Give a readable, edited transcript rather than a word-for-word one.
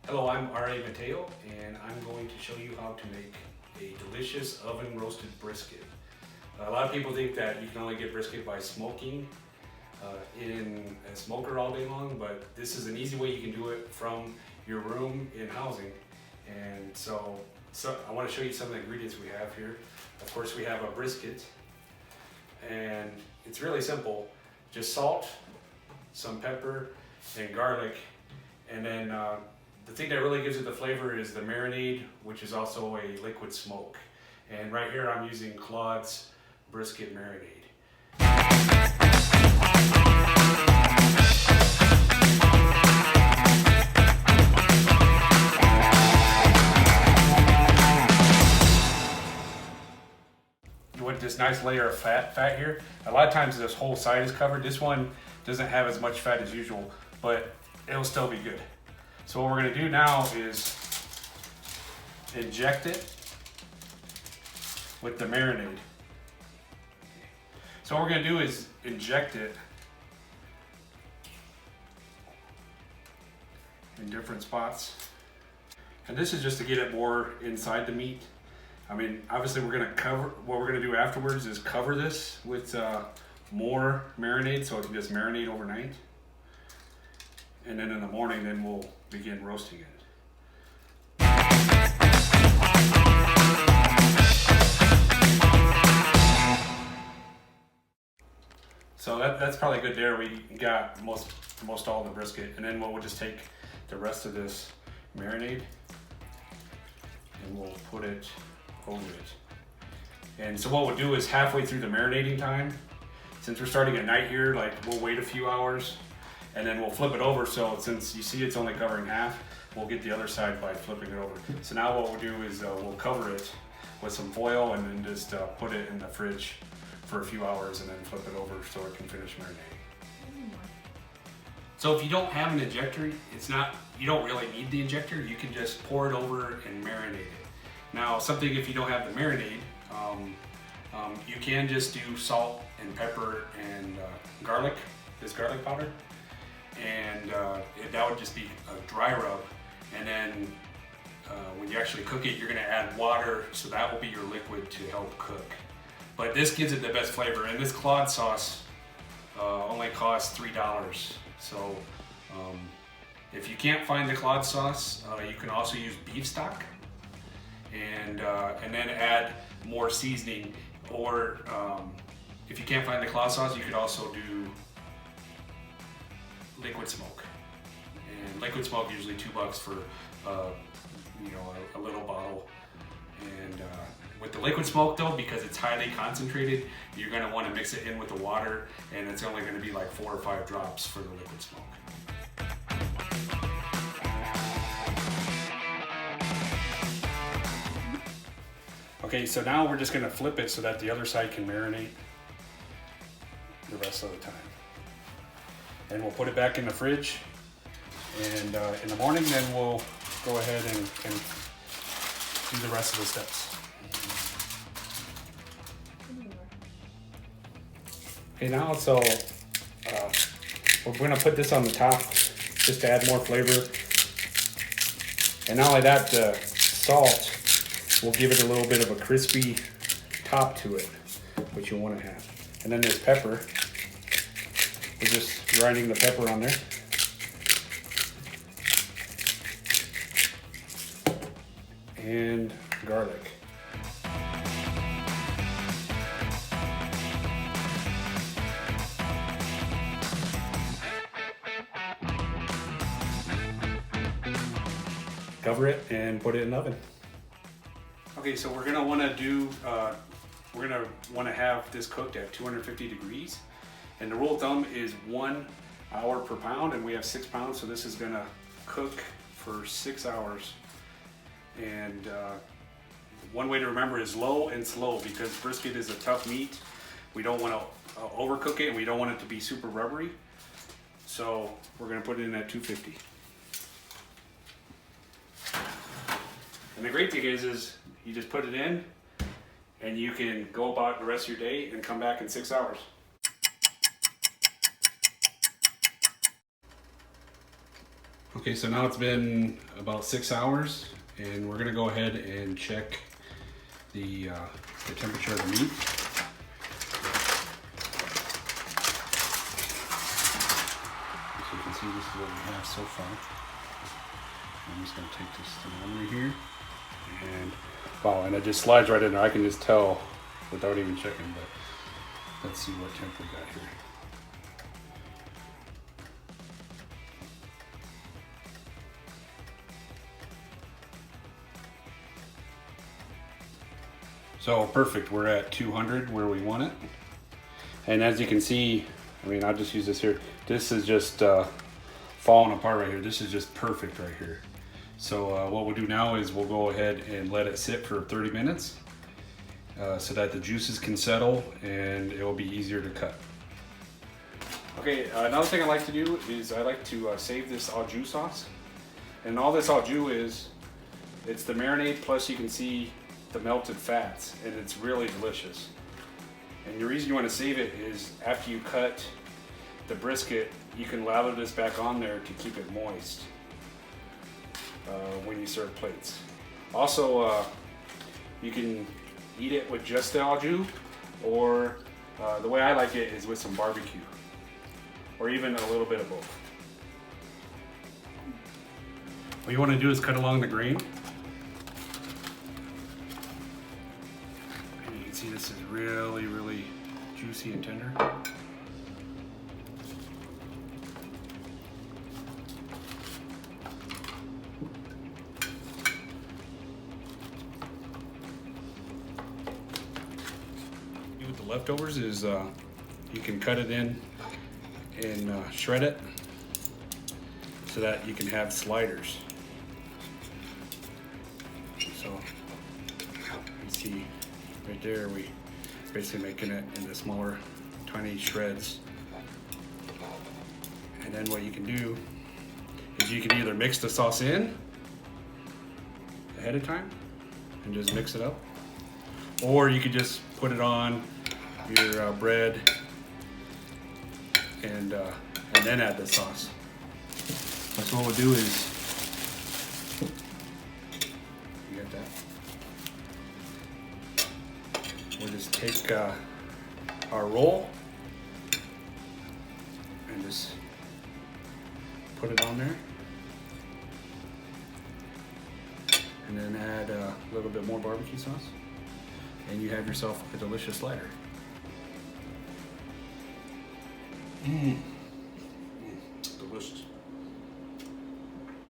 Hello, I'm RA Mateo, and I'm going to show you how to make a delicious oven roasted brisket. A lot of people think that you can only get brisket by smoking in a smoker all day long, but this is an easy way you can do it from your room in housing. And so I want to show you some of the ingredients we have here. Of course, we have a brisket, and it's really simple. Just salt, some pepper, and garlic, and then the thing that really gives it the flavor is the marinade, which is also a liquid smoke. And right here I'm using Claude's brisket marinade. With this nice layer of fat here, a lot of times this whole side is covered. This one doesn't have as much fat as usual, but it'll still be good. So what we're going to do now is inject it with the marinade. So what we're going to do is inject it in different spots. And this is just to get it more inside the meat. I mean, obviously what we're going to do afterwards is cover this with more marinade so it can just marinate overnight. And then in the morning, then we'll begin roasting it. So that's probably good there. We got most all the brisket. And then we'll just take the rest of this marinade and we'll put it over it. And so what we'll do is halfway through the marinating time, since we're starting at night here, like we'll wait a few hours and then we'll flip it over. So since you see it's only covering half, we'll get the other side by flipping it over. So now what we'll do is we'll cover it with some foil and then just put it in the fridge for a few hours and then flip it over so it can finish marinating. So if you don't have an injector, you don't really need the injector. You can just pour it over and marinate it. Now if you don't have the marinade, you can just do salt and pepper and garlic powder. And that would just be a dry rub. And then when you actually cook it, you're gonna add water, so that will be your liquid to help cook. But this gives it the best flavor. And this Claude sauce only costs $3. So if you can't find the Claude sauce, you can also use beef stock and then add more seasoning. Or if you can't find the Claude sauce, you could also do liquid smoke. And liquid smoke usually $2 for a little bottle. And with the liquid smoke though, because it's highly concentrated, you're going to want to mix it in with the water, and it's only going to be like 4 or 5 drops for the liquid smoke. Okay, so now we're just going to flip it so that the other side can marinate the rest of the time. And we'll put it back in the fridge, and in the morning then we'll go ahead and do the rest of the steps. Okay, now we're going to put this on the top just to add more flavor. And not only that, the salt will give it a little bit of a crispy top to it, which you'll want to have. And then there's pepper. We're just grinding the pepper on there. And garlic. Cover it and put it in the oven. Okay, so we're gonna want to have this cooked at 250 degrees. And the rule of thumb is 1 hour per pound, and we have 6 pounds, so this is gonna cook for 6 hours. And one way to remember is low and slow, because brisket is a tough meat. We don't want to overcook it, and we don't want it to be super rubbery. So we're gonna put it in at 250. And the great thing is you just put it in, and you can go about the rest of your day and come back in 6 hours. Okay, so now it's been about 6 hours, and we're gonna go ahead and check the temperature of the meat. As you can see, this is what we have so far. I'm just gonna take this thermometer here, and wow, and it just slides right in there. I can just tell without even checking, but let's see what temp we got here. So perfect, we're at 200 where we want it. And as you can see, I mean, I'll just use this here. This is just falling apart right here. This is just perfect right here. So what we'll do now is we'll go ahead and let it sit for 30 minutes so that the juices can settle and it will be easier to cut. Okay, another thing I like to do is I like to save this au jus sauce. And all this au jus is, it's the marinade plus you can see the melted fats, and it's really delicious. And the reason you want to save it is after you cut the brisket, you can lather this back on there to keep it moist when you serve plates. Also, you can eat it with just the au jus, or the way I like it is with some barbecue, or even a little bit of both. What you want to do is cut along the grain. See, this is really, really juicy and tender. With the leftovers is you can cut it in and shred it so that you can have sliders. So you see right there, we basically making it into smaller, tiny shreds. And then what you can do is you can either mix the sauce in ahead of time and just mix it up, or you could just put it on your bread and then add the sauce. So what we'll do is, you got that? We'll just take our roll and just put it on there, and then add a little bit more barbecue sauce, and you have yourself a delicious slider.